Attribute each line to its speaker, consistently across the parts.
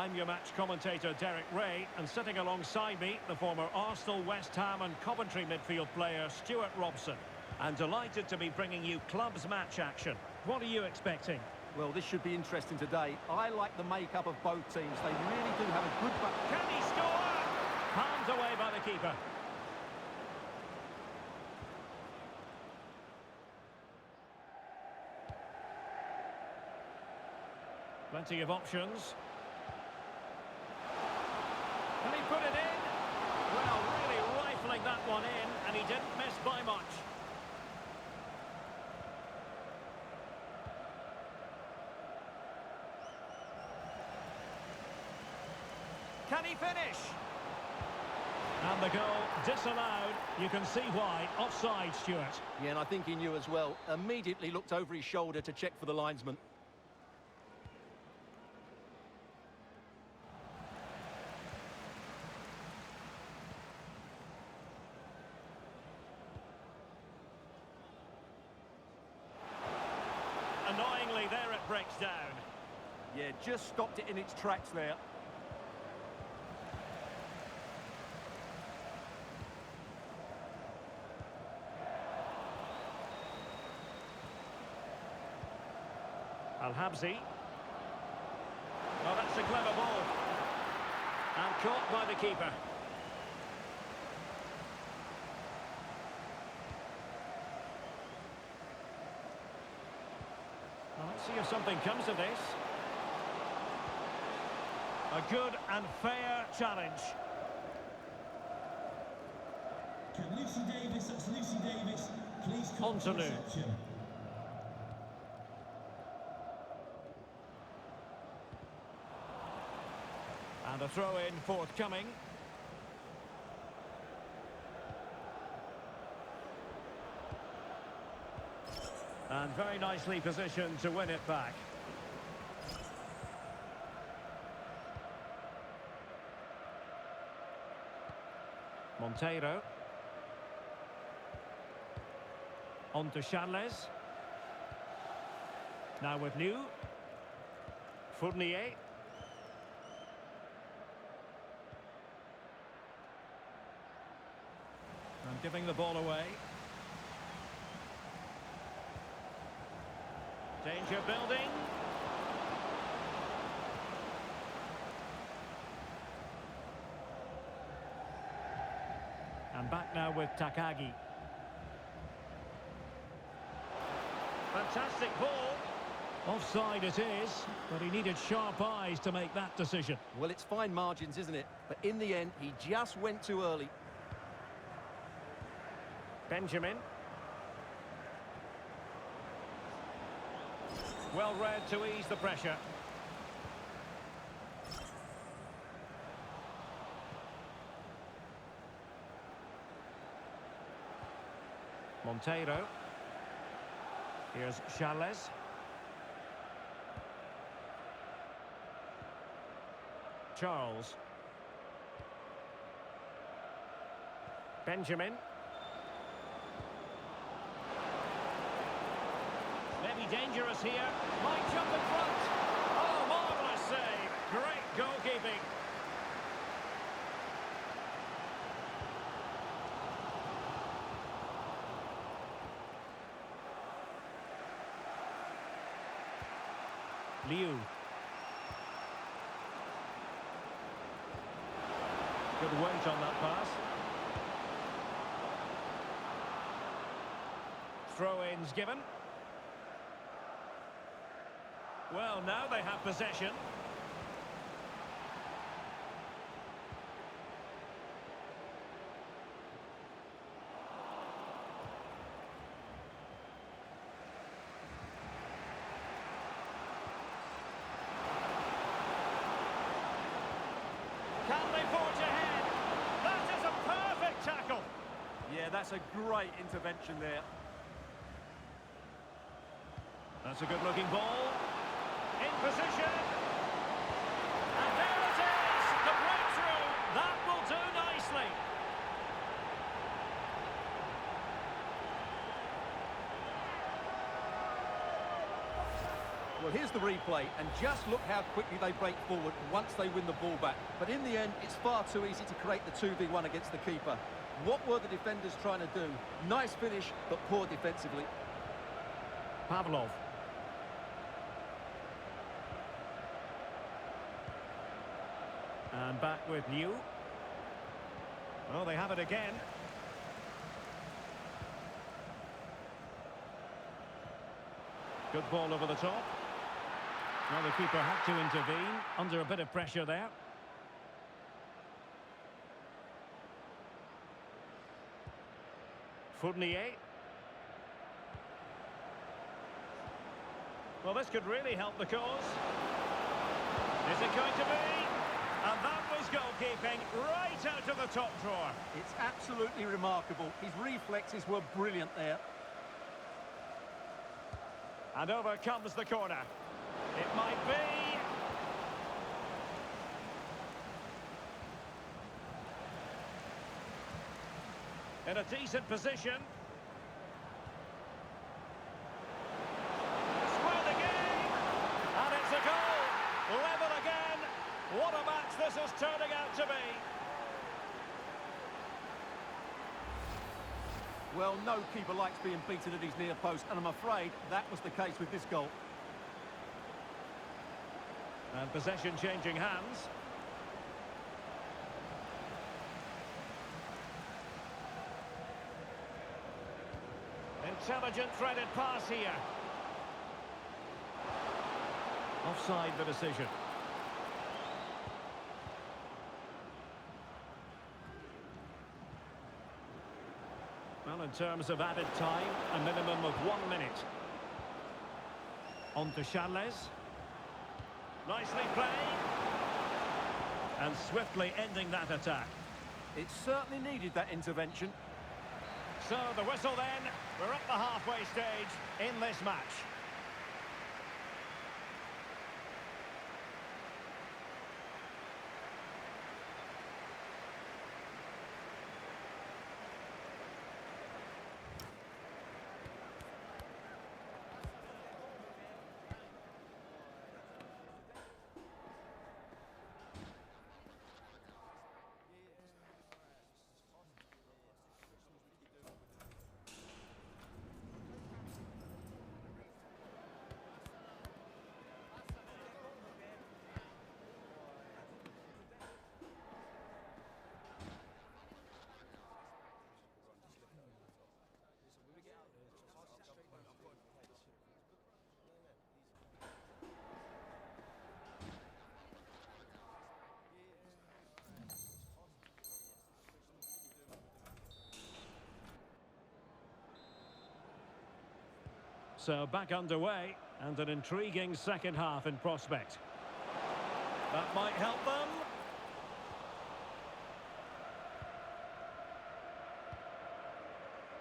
Speaker 1: I'm your match commentator, Derek Ray, and sitting alongside me, the former Arsenal, West Ham and Coventry midfield player, Stuart Robson. And delighted to be bringing you clubs match action. What are you expecting?
Speaker 2: Well, this should be interesting today. I like the makeup of both teams. They really do have a good...
Speaker 1: Can he score? Palmed away by the keeper. Plenty of options. Can he put it in? Well, really rifling that one in, and he didn't miss by much. Can he finish? And the goal disallowed. You can see why. Offside, Stuart.
Speaker 2: Yeah, and I think he knew as well. Immediately looked over his shoulder to check for the linesman.
Speaker 1: Annoyingly, there it breaks down.
Speaker 2: Yeah, just stopped it in its tracks there.
Speaker 1: Al-Habsi. Oh, that's a clever ball. And caught by the keeper. Well, let's see if something comes of this. A good and fair challenge.
Speaker 3: Can Lucy Davis, that's Lucy Davis, please come to reception.
Speaker 1: And a throw-in forthcoming. And very nicely positioned to win it back. Monteiro. On to Charles. Now with New. Fournier. And giving the ball away. Danger building. And back now with Takagi. Fantastic ball. Offside it is, but he needed sharp eyes to make that decision.
Speaker 2: Well, it's fine margins, isn't it? But in the end, he just went too early.
Speaker 1: Benjamin. Well read to ease the pressure. Monteiro. Here's Charles. Charles. Benjamin. Maybe dangerous here. Might jump in front. Oh, marvellous save. Great goalkeeping. Liu. Good weight on that pass. Throw-ins given. Well, now they have possession. Can they forge ahead? That is a perfect tackle.
Speaker 2: Yeah, that's a great intervention there.
Speaker 1: That's a good-looking ball. In position. And there it is, the breakthrough. That will do nicely.
Speaker 2: Well, Here's the replay, and just look how quickly they break forward once they win the ball back. But in the end, it's far too easy to create the 2v1 against the keeper. What were the defenders trying to do? Nice finish, but poor defensively.
Speaker 1: Pavlov. And back with Liu. Oh, they have it again. Good ball over the top. Well, the keeper had to intervene, under a bit of pressure there. Fournier. Well, this could really help the cause. Is it going to be? And that was goalkeeping right out of the top drawer.
Speaker 2: It's absolutely remarkable. His reflexes were brilliant there.
Speaker 1: And over comes the corner. It might be. In a decent position. Square the game. And it's a goal. Level again. What a match this is turning out to be.
Speaker 2: Well, no keeper likes being beaten at his near post, and I'm afraid that was the case with this goal.
Speaker 1: And possession changing hands. Intelligent threaded pass here. Offside the decision. Well, in terms of added time, a minimum of 1 minute. On to Charles. Nicely played. And swiftly ending that attack.
Speaker 2: It certainly needed that intervention.
Speaker 1: So the whistle then. We're at the halfway stage in this match. So back underway, and an intriguing second half in prospect. That might help them.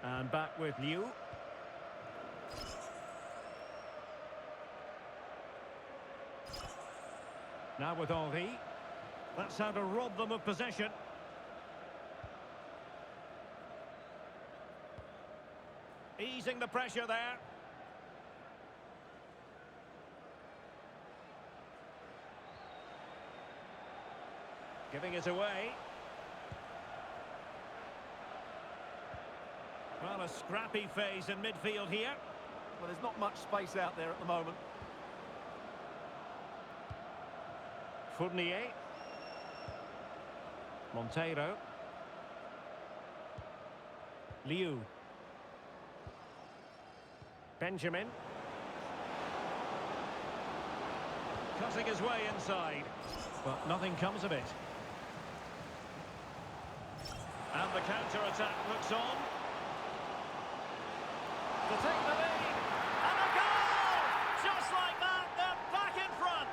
Speaker 1: And back with Liu. Now with Henry. That's how to rob them of possession. Easing the pressure there. Giving it away. Well, a scrappy phase in midfield here.
Speaker 2: Well, there's not much space out there at the moment.
Speaker 1: Fournier. Monteiro. Liu. Benjamin. Cutting his way inside. But nothing comes of it. And the counter-attack looks on. To take the lead. And a goal! Just like that, they're back in front.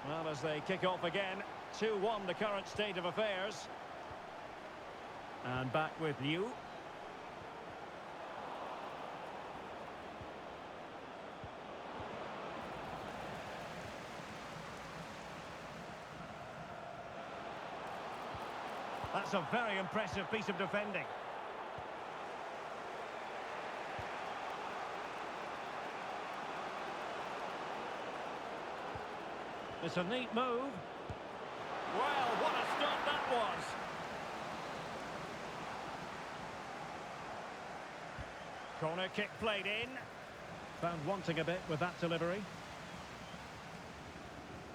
Speaker 1: Well, as they kick off again, 2-1 the current state of affairs. And back with Liu. That's a very impressive piece of defending. It's a neat move. Well, what a stop that was. Corner kick played in. Found wanting a bit with that delivery.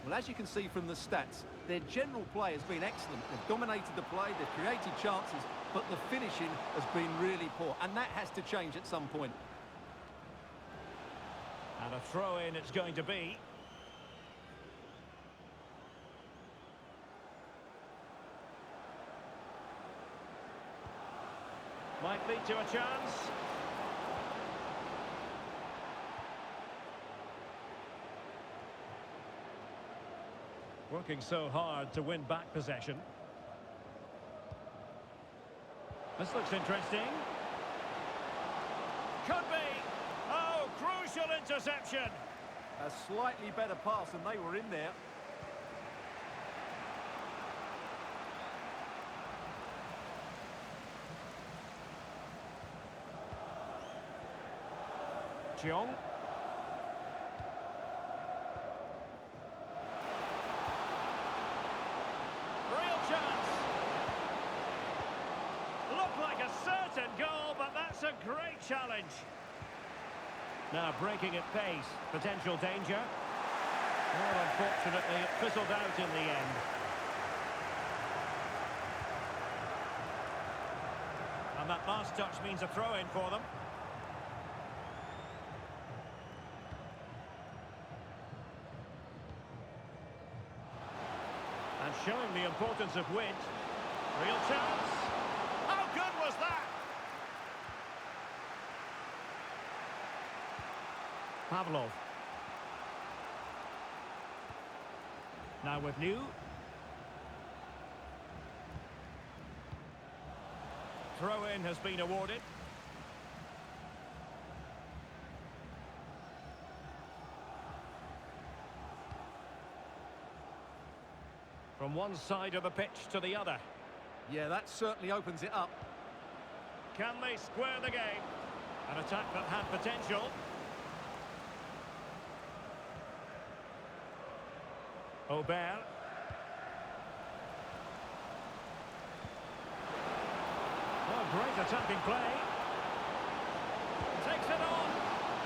Speaker 2: Well, as you can see from the stats, their general play has been excellent. They've dominated the play, they've created chances, but the finishing has been really poor, and that has to change at some point.
Speaker 1: And a throw-in it's going to be. Might lead to a chance. Working so hard to win back possession. This looks interesting. Could be. Oh, crucial interception.
Speaker 2: A slightly better pass and they were in there.
Speaker 1: Jeong. Real chance. Looked like a certain goal, but that's a great challenge. Now breaking at pace, potential danger. Well, unfortunately, it fizzled out in the end. And that last touch means a throw-in for them. And showing the importance of width. Real chance. How good was that? Pavlov. Now with New. Throw-in has been awarded. From one side of the pitch to the other.
Speaker 2: Yeah, that certainly opens it up.
Speaker 1: Can they square the game? An attack that had potential. Aubert. Oh, great attacking play. Takes it on.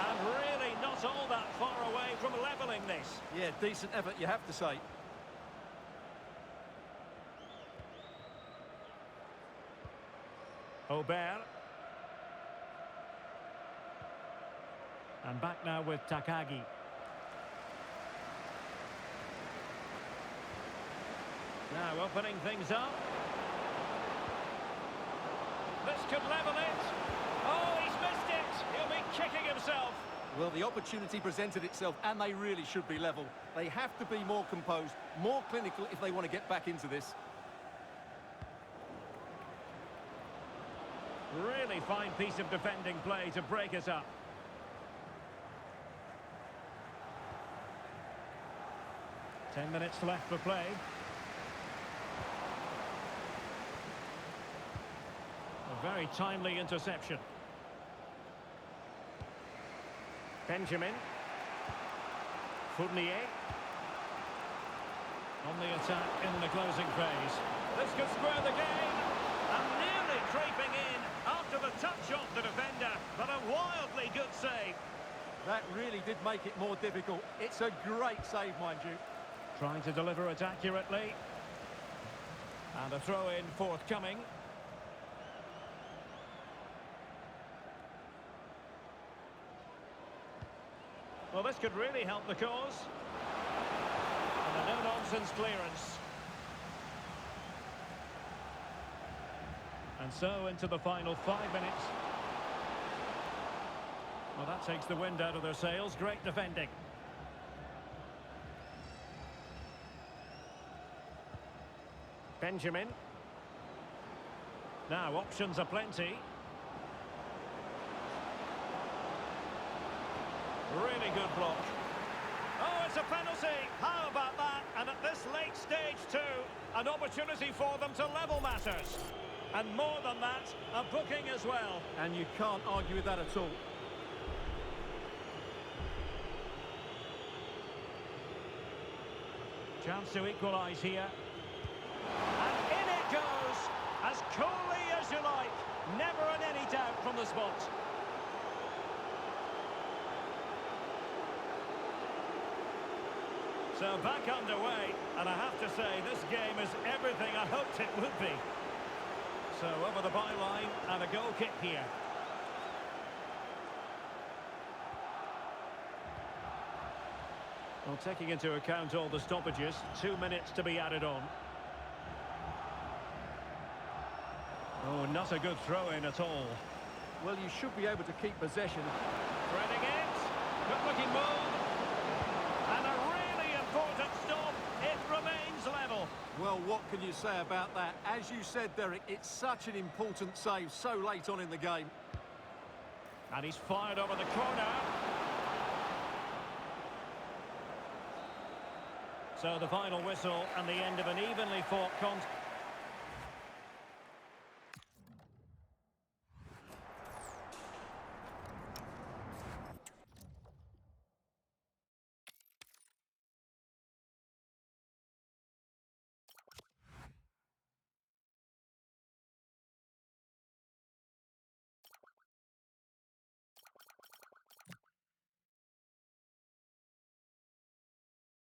Speaker 1: And really not all that far away from levelling this.
Speaker 2: Yeah, decent effort, you have to say.
Speaker 1: Aubert. And back now with Takagi. Now opening things up. This could level it. Oh, he's missed it. He'll be kicking himself.
Speaker 2: Well, the opportunity presented itself, and they really should be level. They have to be more composed, more clinical if they want to get back into this.
Speaker 1: Really fine piece of defending play to break us up. Ten minutes left for play. A very timely interception. Benjamin. Fournier. On the attack in the closing phase. This could square the game. And nearly creeping in after the touch off the defender. But a wildly good save.
Speaker 2: That really did make it more difficult. It's a great save, mind you.
Speaker 1: Trying to deliver it accurately. And a throw-in forthcoming. Well, this could really help the cause. And a no-nonsense clearance. And so into the final 5 minutes. Well, that takes the wind out of their sails. Great defending. Benjamin. Now, options are plenty. Really good block. Oh, it's a penalty. How about that? And at this late stage too, an opportunity for them to level matters. And more than that, a booking as well.
Speaker 2: And you can't argue with that at all.
Speaker 1: Chance to equalise here. And in it goes, as coolly as you like. Never in any doubt from the spot. So back underway, and I have to say, this game is everything I hoped it would be. So over the byline, and a goal kick here. Well, taking into account all the stoppages, 2 minutes to be added on. Oh, not a good throw-in at all.
Speaker 2: Well, you should be able to keep possession.
Speaker 1: Threading it. Good-looking move. And a really important stop. It remains level.
Speaker 4: Well, what can you say about that? As you said, Derek, it's such an important save so late on in the game.
Speaker 1: And he's fired over the corner. So the final whistle and the end of an evenly fought contest.